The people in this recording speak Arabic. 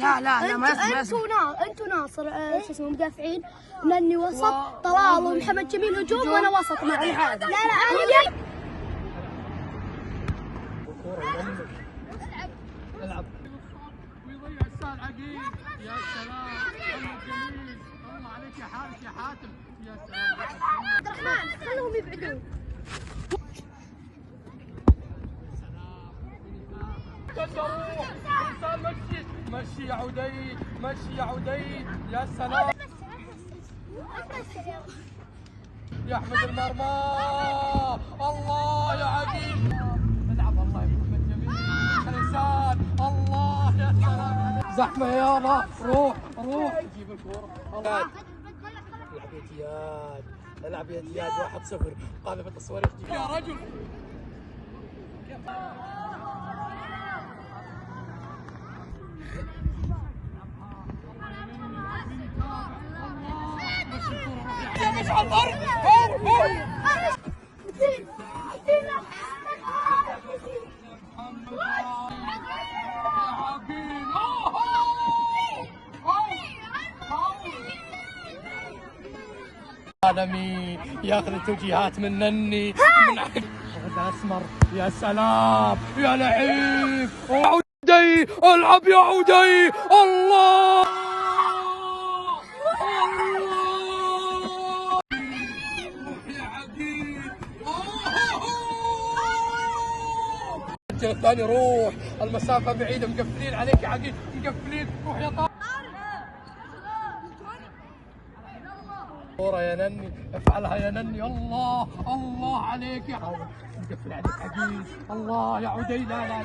لا ما يصبر. انتوا ناصر شو اسمه مدافعين، نني وسط، طلال ومحمد جميل هجوم وانا وسط معي. لا انا العب ويضيع السهل عقيل. يا سلام محمد جميل، الله عليك يا حارس يا حاتم. يا سلام عبد الرحمن خلهم يبعدون. مشي يا عدي، مشي يا عدي. يا سلام يا احمد المرمى. الله يا عقيل. العب الله يا محمد جميل. الانسان الله. يا سلام زحمه يلا. روح جيب الكوره. العب يا زياد، العب يا زياد. 1-0 قاذفة الصواريخ يا رجل. يا مشعل ضرب. عالمي ياخذ التوجيهات من نني من هذا اسمر. يا سلام يا لعيب. عودي العب يا عودي. الله يا عقيل. الثاني روح، المسافة بعيدة، مقفلين عليك يا عقيل، مقفلين. روح يا طارق. كورة يا نني، افعلها يا نني. الله عليك يا مقفل عليك عقيل. الله يا عدي. لا